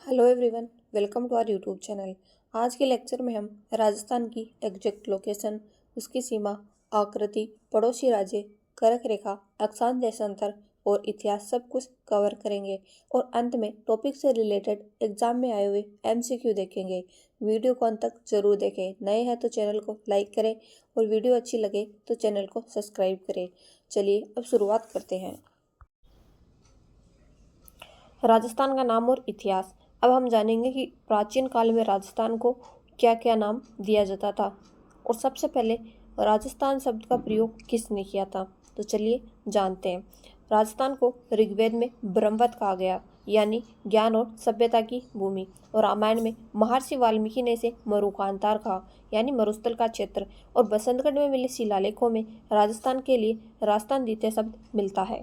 Hello everyone, welcome to our YouTube channel. आज के lecture में हम राजस्थान की एग्जैक्ट लोकेशन, उसकी सीमा, आकृति, पड़ोसी राज्य, कर्क रेखा, अक्षांश देशांतर और इतिहास सब कुछ कवर करेंगे और अंत में टॉपिक से रिलेटेड एग्जाम में आए हुए एमसीक्यू देखेंगे। वीडियो को अंत तक जरूर देखें। नए हैं तो चैनल को लाइक करें और वीडियो अच्छी लगे तो चैनल को सब्सक्राइब करें। चलिए अब शुरुआत करते हैं। राजस्थान का नाम और इतिहास। अब हम जानेंगे कि प्राचीन काल में राजस्थान को क्या क्या नाम दिया जाता था और सबसे पहले राजस्थान शब्द का प्रयोग किसने किया था। तो चलिए जानते हैं। राजस्थान को ऋग्वेद में ब्रह्मवत कहा गया, यानी ज्ञान और सभ्यता की भूमि, और रामायण में महर्षि वाल्मीकि ने इसे मरुकांतार कहा, यानी मरुस्थल का क्षेत्र, और बसंतगढ़ में मिले शिलालेखों में राजस्थान के लिए राजस्थान द्वितीय शब्द मिलता है।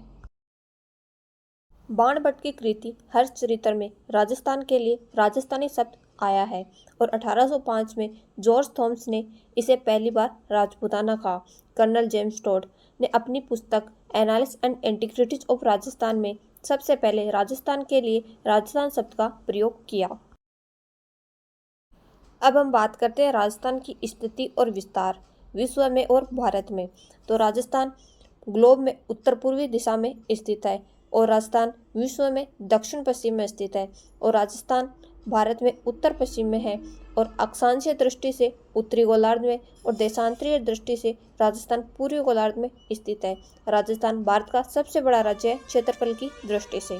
बाणभट्ट की कृति हर्षचरित्र में राजस्थान के लिए राजस्थानी शब्द आया है और 1805 में जॉर्ज थॉमस ने इसे पहली बार राजपूताना कहा। कर्नल जेम्स टोड ने अपनी पुस्तक Annals and antiquities of Rajasthan में सबसे पहले राजस्थान के लिए राजस्थान शब्द का प्रयोग किया। अब हम बात करते हैं राजस्थान की स्थिति और विस्तार विश्व में और भारत में। तो राजस्थान ग्लोब में उत्तर पूर्वी दिशा में स्थित है और राजस्थान विश्व में दक्षिण पश्चिम में स्थित है और राजस्थान भारत में उत्तर पश्चिम में है और अक्षांशीय दृष्टि से उत्तरी गोलार्ध में और देशांतरीय दृष्टि से राजस्थान पूर्वी गोलार्ध में स्थित है। राजस्थान भारत का सबसे बड़ा राज्य है क्षेत्रफल की दृष्टि से।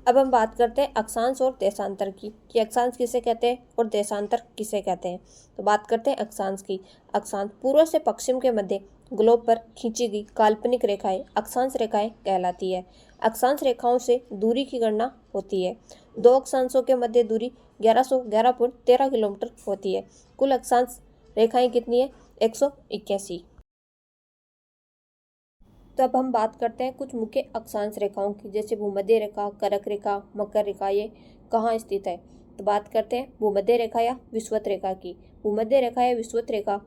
अब हम बात करते हैं अक्षांश और देशांतर की, कि अक्षांश किसे कहते हैं और देशांतर किसे कहते हैं। तो बात करते हैं अक्षांश की। अक्षांश पूर्व से पश्चिम के मध्य ग्लोब पर खींची गई काल्पनिक रेखाएं अक्षांश रेखाएं कहलाती है। अक्षांश रेखाओं से दूरी की गणना होती है। दो अक्षांशों के मध्य दूरी 1111.13 किलोमीटर होती है। कुल अक्षांश रेखाएं कितनी है? 181। तो अब हम बात करते हैं कुछ मुख्य अक्षांश रेखाओं की, जैसे भूमध्य रेखा, कर्क रेखा, मकर रेखा, ये कहाँ स्थित है। तो बात करते हैं भूमध्य रेखा या विषुवत रेखा की। भूमध्य रेखा या विषुवत रेखा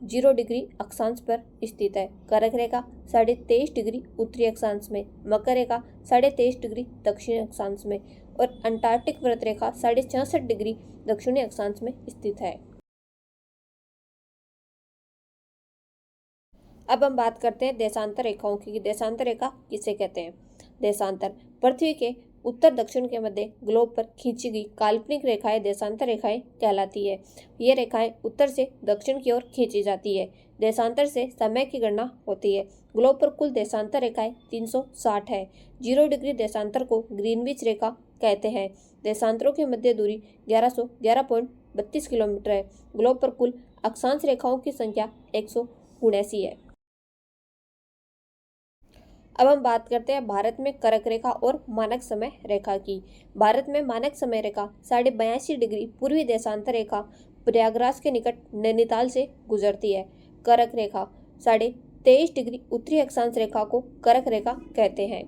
0 डिग्री अक्षांश पर स्थित है। कर्क रेखा 23.5 डिग्री उत्तरी अक्षांश में, मकर रेखा 23.5 डिग्री दक्षिणी अक्षांश में और अंटार्कटिक व्रत रेखा 66.5 डिग्री दक्षिणी अक्षांश में स्थित है। अब हम बात करते हैं देशांतर रेखाओं की। देशांतर रेखा किसे कहते हैं? देशांतर पृथ्वी के उत्तर दक्षिण के मध्य ग्लोब पर खींची गई काल्पनिक रेखाएं देशांतर रेखाएं कहलाती है। ये रेखाएं उत्तर से दक्षिण की ओर खींची जाती है। देशांतर से समय की गणना होती है। ग्लोब पर कुल देशांतर रेखाएं 360 है। 0 डिग्री देशांतर को ग्रीनविच रेखा कहते हैं। देशांतरों की मध्य दूरी 1111.32 किलोमीटर है। ग्लोब पर कुल अक्षांश रेखाओं की संख्या 179 है। अब हम बात करते हैं भारत में कर्क रेखा और मानक समय रेखा की। भारत में मानक समय रेखा 82.5 डिग्री पूर्वी देशांतर रेखा प्रयागराज के निकट नैनीताल से गुजरती है। कर्क रेखा 23.5 डिग्री उत्तरी अक्षांश रेखा को कर्क रेखा कहते हैं।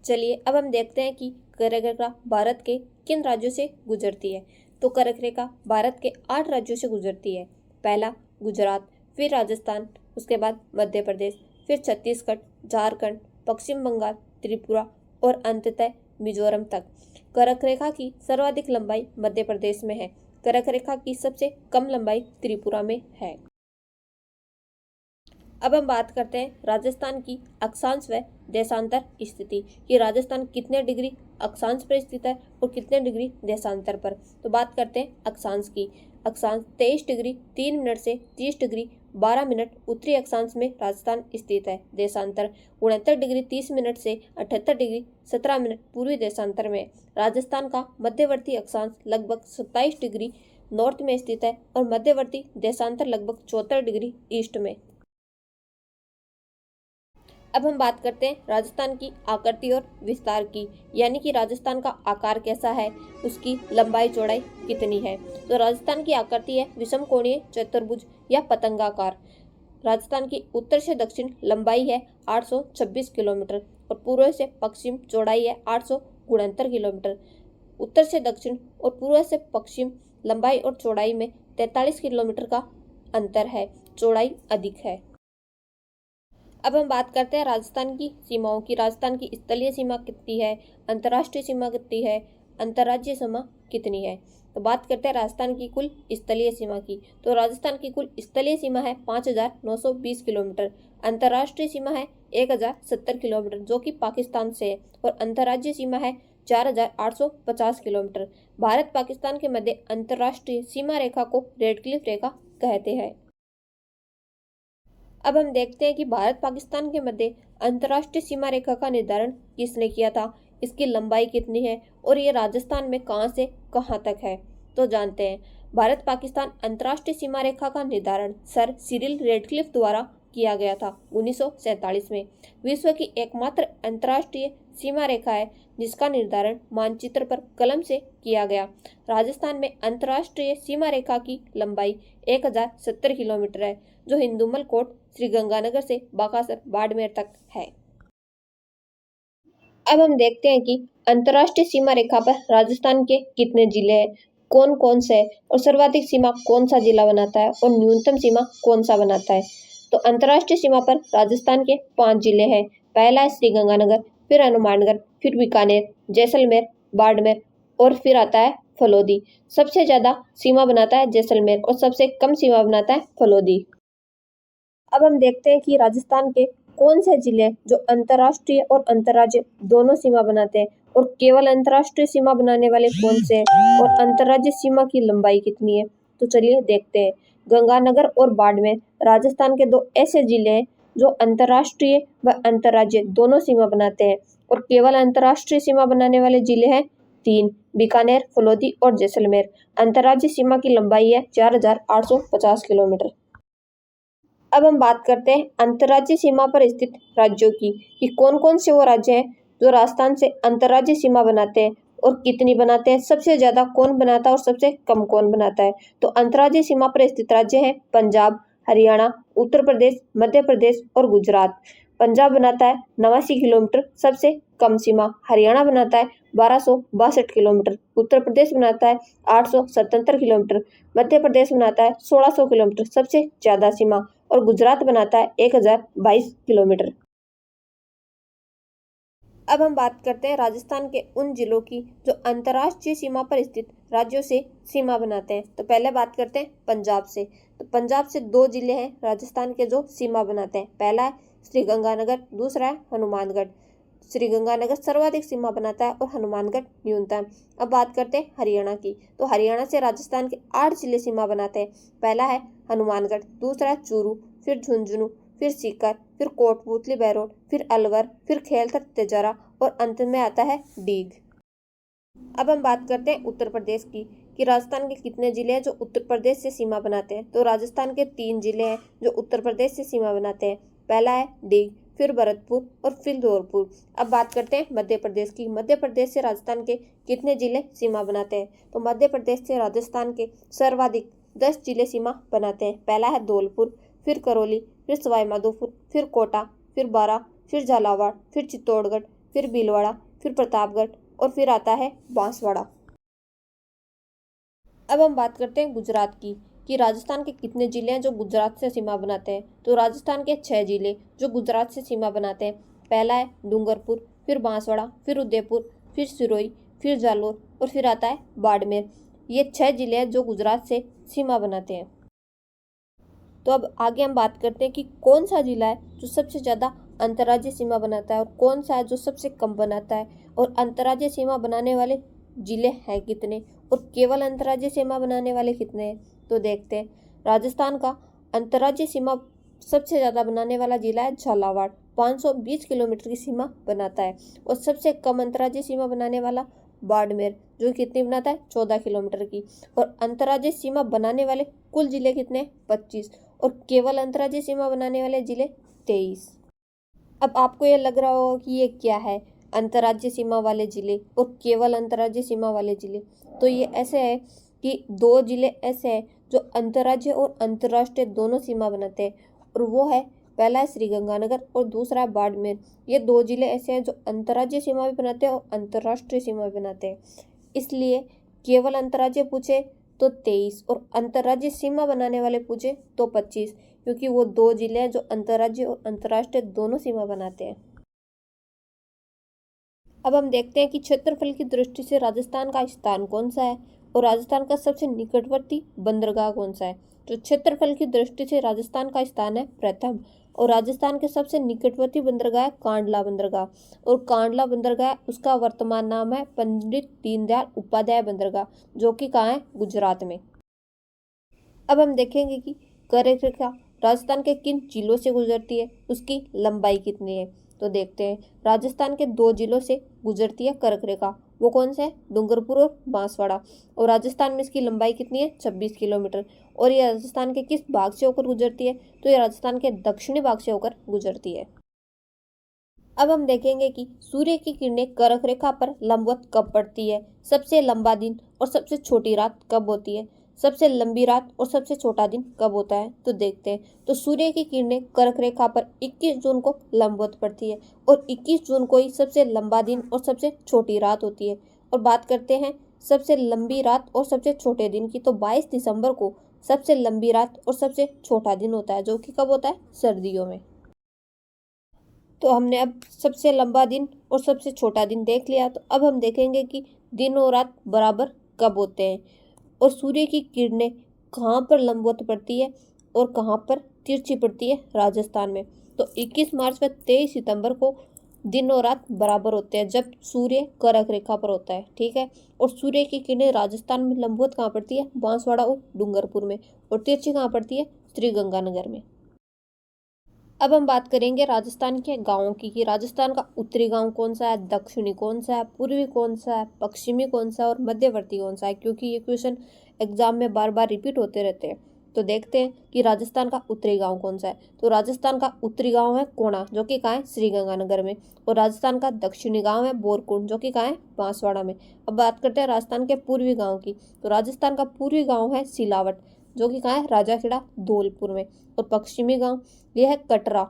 चलिए अब हम देखते हैं कि कर्क रेखा भारत के किन राज्यों से गुजरती है। तो कर्क रेखा भारत के 8 राज्यों से गुजरती है। पहला गुजरात, फिर राजस्थान, उसके बाद मध्य प्रदेश, फिर छत्तीसगढ़, झारखंड, पश्चिम बंगाल, त्रिपुरा और अंततः मिजोरम तक। कर्क रेखा की सर्वाधिक लंबाई मध्य प्रदेश में है। कर्क रेखा की सबसे कम लंबाई त्रिपुरा में है। अब हम बात करते हैं राजस्थान की अक्षांश व देशांतर स्थिति, कि राजस्थान कितने डिग्री अक्षांश पर स्थित है और कितने डिग्री देशांतर पर। तो बात करते हैं अक्षांश की। अक्षांश 23 डिग्री 3 मिनट से 30 डिग्री 12 मिनट उत्तरी अक्षांश में राजस्थान स्थित है। देशांतर 69 डिग्री 30 मिनट से 78 डिग्री 17 मिनट पूर्वी देशांतर में। राजस्थान का मध्यवर्ती अक्षांश लगभग 27 डिग्री नॉर्थ में स्थित है और मध्यवर्ती देशांतर लगभग 74 डिग्री ईस्ट में। अब हम बात करते हैं राजस्थान की आकृति और विस्तार की, यानी कि राजस्थान का आकार कैसा है, उसकी लंबाई चौड़ाई कितनी है। तो राजस्थान की आकृति है विषम कोणीय चतुर्भुज या पतंगाकार। राजस्थान की उत्तर से दक्षिण लंबाई है 826 किलोमीटर और पूर्व से पश्चिम चौड़ाई है 869 किलोमीटर। उत्तर से दक्षिण और पूर्व से पश्चिम लंबाई और चौड़ाई में 43 किलोमीटर का अंतर है, चौड़ाई अधिक है। अब हम बात करते हैं राजस्थान की सीमाओं की। राजस्थान की स्थलीय सीमा कितनी है, अंतर्राष्ट्रीय सीमा कितनी है, अंतर्राज्यीय सीमा कितनी है। तो बात करते हैं राजस्थान की कुल स्थलीय सीमा की। तो राजस्थान की कुल स्थलीय सीमा है 5,920 किलोमीटर, अंतर्राष्ट्रीय सीमा है 1,070 किलोमीटर जो कि पाकिस्तान से है, और अंतर्राज्यीय सीमा है 4,850 किलोमीटर। भारत पाकिस्तान के मध्य अंतर्राष्ट्रीय सीमा रेखा को रेड क्लिफ रेखा कहते हैं। अब हम देखते हैं कि भारत पाकिस्तान के मध्य अंतर्राष्ट्रीय सीमा रेखा का निर्धारण किसने किया था, इसकी लंबाई कितनी है और ये राजस्थान में कहां से कहां तक है। तो जानते हैं, भारत पाकिस्तान अंतर्राष्ट्रीय सीमा रेखा का निर्धारण सर सिरिल रेडक्लिफ द्वारा किया गया था 1947 में। विश्व की एकमात्र अंतर्राष्ट्रीय सीमा रेखा है जिसका निर्धारण मानचित्र पर कलम से किया गया। राजस्थान में अंतर्राष्ट्रीय सीमा रेखा की लंबाई 1,070 किलोमीटर है जो हिंदुमल कोट श्रीगंगानगर से बाकासर बाड़मेर तक है। अब हम देखते हैं कि अंतर्राष्ट्रीय सीमा रेखा पर राजस्थान के कितने जिले हैं, कौन कौन से हैं और सर्वाधिक सीमा कौन सा जिला बनाता है और न्यूनतम सीमा कौन सा बनाता है। तो अंतर्राष्ट्रीय सीमा पर राजस्थान के 5 जिले हैं। पहला है श्रीगंगानगर, फिर हनुमानगढ़, फिर बीकानेर, जैसलमेर, बाड़मेर और फिर आता है फलोदी। सबसे ज्यादा सीमा बनाता है जैसलमेर और सबसे कम सीमा बनाता है फलोदी। अब हम देखते हैं कि राजस्थान के कौन से जिले जो अंतर्राष्ट्रीय और अंतर्राज्य दोनों सीमा बनाते हैं और केवल अंतर्राष्ट्रीय सीमा बनाने वाले कौन से हैं और अंतर्राज्य सीमा की लंबाई कितनी है। तो चलिए देखते हैं। गंगानगर और बाड़मेर राजस्थान के 2 ऐसे जिले हैं जो अंतर्राष्ट्रीय व अंतर्राज्य दोनों सीमा बनाते हैं, और केवल अंतर्राष्ट्रीय सीमा बनाने वाले जिले हैं 3, बीकानेर, फलोदी और जैसलमेर। अंतर्राज्य सीमा की लंबाई है 4,850 किलोमीटर। अब हम बात करते हैं अंतर्राज्यीय सीमा पर स्थित राज्यों की, कि कौन कौन से वो राज्य हैं जो राजस्थान से अंतर्राज्यीय सीमा बनाते हैं और कितनी बनाते हैं, सबसे ज्यादा कौन बनाता है और सबसे कम कौन बनाता है। तो अंतर्राज्यीय सीमा पर स्थित राज्य हैं पंजाब, हरियाणा, उत्तर प्रदेश, मध्य प्रदेश और गुजरात। पंजाब बनाता है 89 किलोमीटर, सबसे कम सीमा। हरियाणा बनाता है 1262 किलोमीटर, उत्तर प्रदेश बनाता है 877 किलोमीटर, मध्य प्रदेश बनाता है 1600 किलोमीटर, सबसे ज्यादा सीमा, और गुजरात बनाता है 1022 किलोमीटर। अब हम बात करते हैं राजस्थान के उन जिलों की जो अंतर्राष्ट्रीय सीमा पर स्थित राज्यों से सीमा बनाते हैं। तो पहले बात करते हैं पंजाब से। तो पंजाब से 2 जिले हैं राजस्थान के जो सीमा बनाते हैं। पहला है श्रीगंगानगर, दूसरा है हनुमानगढ़। श्रीगंगानगर सर्वाधिक सीमा बनाता है और हनुमानगढ़ न्यूनतम। अब बात करते हैं हरियाणा की। तो हरियाणा से राजस्थान के 8 जिले सीमा बनाते हैं। पहला है हनुमानगढ़, दूसरा है चूरू, फिर झुंझुनू, फिर सीकर, फिर कोटपूतली बहरोड, फिर अलवर, फिर खेलथर तिजारा और अंत में आता है डीग। अब हम बात करते हैं उत्तर प्रदेश की, कि राजस्थान के कितने जिले हैं जो उत्तर प्रदेश से सीमा बनाते हैं। तो राजस्थान के 3 जिले हैं जो उत्तर प्रदेश से सीमा बनाते हैं। पहला है डीग, फिर भरतपुर और फिर धौलपुर। अब बात करते हैं मध्य प्रदेश की। मध्य प्रदेश से राजस्थान के कितने जिले सीमा बनाते हैं। तो मध्य प्रदेश से राजस्थान के सर्वाधिक 10 जिले सीमा बनाते हैं। पहला है धौलपुर, फिर करौली, फिर सवाई माधोपुर, फिर कोटा, फिर बारां, फिर झालावाड़, फिर चित्तौड़गढ़, फिर भीलवाड़ा, फिर प्रतापगढ़ और फिर आता है बांसवाड़ा। अब हम बात करते हैं गुजरात की, कि राजस्थान के कितने जिले हैं जो गुजरात से सीमा बनाते हैं। तो राजस्थान के 6 जिले जो गुजरात से सीमा बनाते हैं। पहला है डूंगरपुर, फिर बांसवाड़ा, फिर उदयपुर, फिर सिरोही, फिर जालोर और फिर आता है बाड़मेर। ये 6 जिले हैं जो गुजरात से सीमा बनाते हैं। तो अब आगे हम बात करते हैं कि कौन सा जिला है जो सबसे ज़्यादा अंतर्राज्यीय सीमा बनाता है और कौन सा है जो सबसे कम बनाता है, और अंतर्राज्यीय सीमा बनाने वाले जिले हैं कितने और केवल अंतर्राज्यीय सीमा बनाने वाले कितने हैं। तो देखते हैं। राजस्थान का अंतर्राज्यीय सीमा सबसे ज़्यादा बनाने वाला जिला है झालावाड़, 520 किलोमीटर की सीमा बनाता है, और सबसे कम अंतर्राज्यीय सीमा बनाने वाला बाड़मेर जो कितनी बनाता है 14 किलोमीटर की। और अंतर्राज्यीय सीमा बनाने वाले कुल जिले कितने 25, और केवल अंतर्राज्यीय सीमा बनाने वाले जिले 23। अब आपको ये लग रहा होगा कि ये क्या है, अंतर्राज्यीय सीमा वाले जिले और केवल अंतर्राज्यीय सीमा वाले जिले। तो ये ऐसे है कि 2 जिले ऐसे हैं जो अंतर्राज्यीय और अंतर्राष्ट्रीय दोनों सीमा बनाते हैं, और वो है पहला है श्रीगंगानगर और दूसरा है बाड़मेर। ये 2 जिले ऐसे हैं जो अंतर्राज्यीय सीमा भी बनाते हैं और अंतर्राष्ट्रीय सीमा भी बनाते हैं। इसलिए केवल अंतर्राज्यीय पूछे तो 23 और अंतर्राज्यीय सीमा बनाने वाले पूछे तो 25। क्योंकि वो दो जिले हैं जो अंतर्राज्यीय और अंतर्राष्ट्रीय दोनों सीमा बनाते हैं। अब हम देखते हैं कि क्षेत्रफल की दृष्टि से राजस्थान का स्थान कौन सा है और राजस्थान का सबसे निकटवर्ती बंदरगाह कौन सा है। तो क्षेत्रफल की दृष्टि से राजस्थान का स्थान है प्रथम और राजस्थान के सबसे निकटवर्ती बंदरगाह है कांडला बंदरगाह, और कांडला बंदरगाह उसका वर्तमान नाम है पंडित दीनदयाल उपाध्याय बंदरगाह, जो कि कहाँ है, गुजरात में। अब हम देखेंगे कि कर्क रेखा राजस्थान के किन जिलों से गुजरती है, उसकी लंबाई कितनी है। तो देखते हैं, राजस्थान के दो जिलों से गुजरती है कर्क रेखा। वो कौन से है, डूंगरपुर और बांसवाड़ा। और राजस्थान में इसकी लंबाई कितनी है, 26 किलोमीटर। और ये राजस्थान के किस भाग से होकर गुजरती है, तो ये राजस्थान के दक्षिणी भाग से होकर गुजरती है। अब हम देखेंगे कि सूर्य की किरणें कर्क रेखा पर लंबवत कब पड़ती है, सबसे लंबा दिन और सबसे छोटी रात कब होती है, सबसे लंबी रात और सबसे छोटा दिन कब होता है। तो देखते हैं, तो सूर्य की किरणें कर्क रेखा पर 21 जून को लंबवत पड़ती है और 21 जून को ही सबसे लंबा दिन और सबसे छोटी रात होती है। और बात करते हैं सबसे लंबी रात और सबसे छोटे दिन की, तो 22 दिसंबर को सबसे लंबी रात और सबसे छोटा दिन होता है, जो कि कब होता है, सर्दियों में। तो हमने अब सबसे लंबा दिन और सबसे छोटा दिन देख लिया। तो अब हम देखेंगे कि दिन और रात बराबर कब होते हैं और सूर्य की किरणें कहाँ पर लंबवत पड़ती है और कहाँ पर तिरछी पड़ती है, राजस्थान में। तो 21 मार्च व 23 सितंबर को दिन और रात बराबर होते हैं जब सूर्य कर्क रेखा पर होता है, ठीक है। और सूर्य की किरणें राजस्थान में लंबवत कहाँ पड़ती है, बांसवाड़ा और डूंगरपुर में, और तिरछी कहाँ पड़ती है, श्रीगंगानगर में। अब हम बात करेंगे राजस्थान के गांवों की, कि राजस्थान का उत्तरी गांव कौन सा है, दक्षिणी कौन सा है, पूर्वी कौन सा है, पश्चिमी कौन सा है और मध्यवर्ती कौन सा है, क्योंकि ये क्वेश्चन एग्जाम में बार बार रिपीट होते रहते हैं। तो देखते हैं कि राजस्थान का उत्तरी गांव कौन सा है। तो राजस्थान का उत्तरी गांव है कोणा, जो कि कहाँ है, श्रीगंगानगर में। और राजस्थान का दक्षिणी गांव है बोरकुंड, जो कि कहाँ है, बांसवाड़ा में। अब बात करते हैं राजस्थान के पूर्वी गाँव की। तो राजस्थान का पूर्वी गाँव है सिलावट, जो कि कहाँ है, राजाखेड़ा धौलपुर में। और पश्चिमी गाँव यह है कटरा,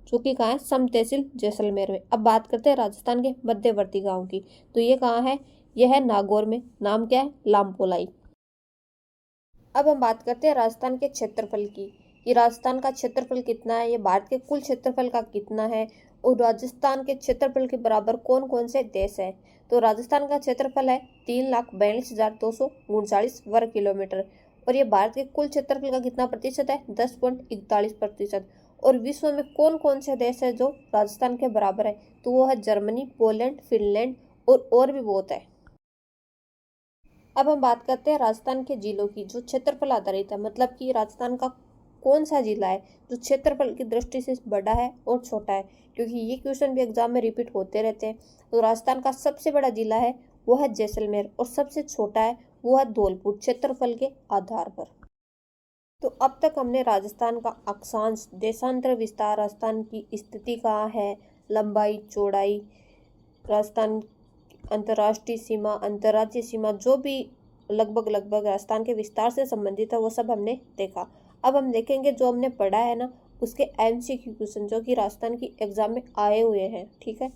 जो कि कहाँ है, सम तहसील जैसलमेर में। अब बात करते हैं राजस्थान के मध्यवर्ती गांव की। तो ये कहाँ है, यह है नागौर में। नाम क्या है, लामपोलाई। अब हम बात करते हैं राजस्थान के क्षेत्रफल की, कि राजस्थान का क्षेत्रफल कितना है, ये भारत के कुल क्षेत्रफल का कितना है, और राजस्थान के क्षेत्रफल के बराबर कौन कौन से देश हैं। तो राजस्थान का क्षेत्रफल है 3,42,239 वर्ग किलोमीटर, और ये भारत के कुल क्षेत्रफल का कितना प्रतिशत है, 10.41%। और विश्व में कौन कौन से देश है जो राजस्थान के बराबर है, तो वो है जर्मनी, पोलैंड, फिनलैंड और भी बहुत है। अब हम बात करते हैं राजस्थान के जिलों की, जो क्षेत्रफल आधारित है, मतलब कि राजस्थान का कौन सा जिला है जो क्षेत्रफल की दृष्टि से बड़ा है और छोटा है, क्योंकि ये क्वेश्चन भी एग्जाम में रिपीट होते रहते हैं। तो राजस्थान का सबसे बड़ा जिला है वो है जैसलमेर, और सबसे छोटा है वो है धौलपुर, क्षेत्रफल के आधार पर। तो अब तक हमने राजस्थान का अक्षांश, देशांतर विस्तार, राजस्थान की स्थिति कहाँ है, लंबाई, चौड़ाई, राजस्थान अंतर्राष्ट्रीय सीमा, अंतर्राज्यीय सीमा, जो भी लगभग लगभग राजस्थान के विस्तार से संबंधित है, वो सब हमने देखा। अब हम देखेंगे जो हमने पढ़ा है ना, उसके एमसीक्यू क्वेश्चन, जो कि राजस्थान की एग्जाम में आए हुए हैं, ठीक है।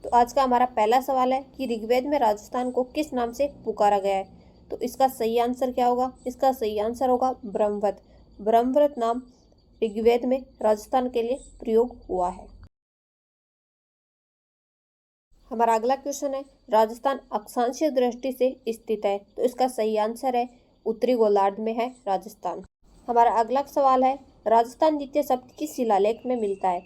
तो आज का हमारा पहला सवाल है कि ऋग्वेद में राजस्थान को किस नाम से पुकारा गया है। तो इसका सही आंसर क्या होगा, इसका सही आंसर होगा ब्रह्मवत। ब्रह्मवत नाम ऋग्वेद में राजस्थान के लिए प्रयोग हुआ है। हमारा अगला क्वेश्चन है, राजस्थान अक्षांशीय दृष्टि से स्थित है, तो इसका सही आंसर है उत्तरी गोलार्ध में है राजस्थान। हमारा अगला सवाल है, राजस्थान द्वितीय शब्द किस शिलालेख में मिलता है।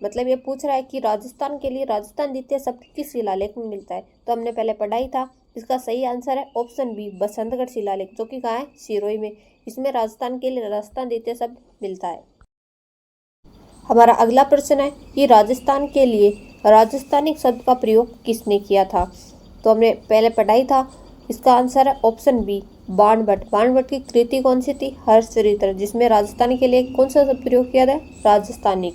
मतलब ये पूछ रहा है कि राजस्थान के लिए राजस्थान द्वितीय शब्द किस शिलालेख में मिलता है। तो हमने पहले पढ़ा ही था, इसका सही आंसर है ऑप्शन बी, बसंतगढ़ शिलालेख, जो कि कहाँ है, सिरोही में। इसमें राजस्थान के लिए राजस्थान द्वितीय शब्द मिलता है। हमारा अगला प्रश्न है कि राजस्थान के लिए राजस्थानिक शब्द का प्रयोग किसने किया था। तो हमने पहले पढ़ा ही था, इसका आंसर है ऑप्शन बी, बाणभट्ट। बाणभट्ट की कृति कौन सी थी, हर्षचरित्र, जिसमें राजस्थान के लिए कौन सा शब्द प्रयोग किया था, राजस्थानिक।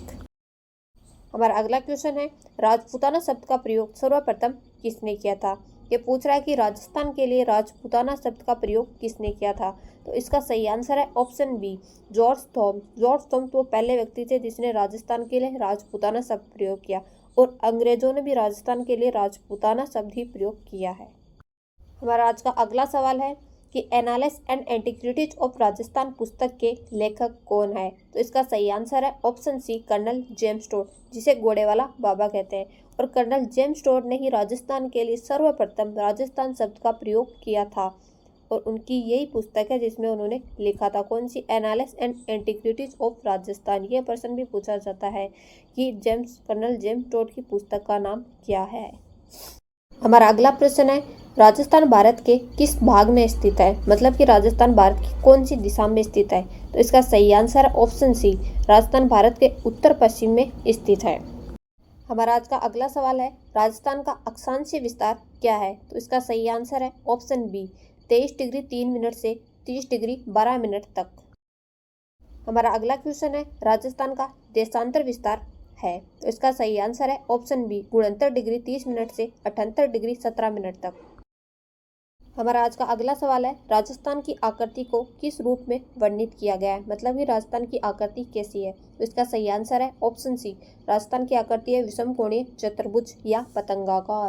हमारा अगला क्वेश्चन है, राजपूताना शब्द का प्रयोग सर्वप्रथम किसने किया था। ये पूछ रहा है कि राजस्थान के लिए राजपूताना शब्द का प्रयोग किसने किया था। तो इसका सही आंसर है ऑप्शन बी, जॉर्ज थॉम। जॉर्ज थॉम तो पहले व्यक्ति थे जिसने राजस्थान के लिए राजपूताना शब्द प्रयोग किया, और अंग्रेजों ने भी राजस्थान के लिए राजपूताना शब्द ही प्रयोग किया है। हमारा आज का अगला सवाल है, कि Annals and antiquities of Rajasthan पुस्तक के लेखक कौन है? तो इसका सही आंसर है option C, Colonel James Tod, जिसे घोड़े वाला बाबा कहते हैं। और कर्नल जेम्स टोड ने ही राजस्थान के लिए सर्वप्रथम राजस्थान शब्द का प्रयोग किया था और उनकी यही पुस्तक है जिसमें उन्होंने लिखा था, कौन सी? Annals and antiquities of Rajasthan. यह प्रश्न भी पूछा जाता है कि कर्नल जेम्स टोड की पुस्तक का नाम क्या है। हमारा अगला प्रश्न है, राजस्थान भारत के किस भाग में स्थित है? मतलब कि राजस्थान भारत की कौन सी दिशा में स्थित है? तो इसका सही आंसर है ऑप्शन सी, राजस्थान भारत के उत्तर पश्चिम में स्थित है। हमारा आज का अगला सवाल है, राजस्थान का अक्षांशीय विस्तार क्या है? तो इसका सही आंसर है ऑप्शन बी, 23 डिग्री 3 मिनट से 30 डिग्री 12 मिनट तक। हमारा अगला क्वेश्चन है, राजस्थान का देशांतर विस्तार है? तो इसका सही आंसर है ऑप्शन बी, 69 डिग्री 30 मिनट से 78 डिग्री 17 मिनट तक। हमारा आज का अगला सवाल है, राजस्थान की आकृति को किस रूप में वर्णित किया गया है? मतलब कि राजस्थान की आकृति कैसी है? तो इसका सही आंसर है ऑप्शन सी, राजस्थान की आकृति है विषमकोणीय, चतुर्भुज या पतंगाकार।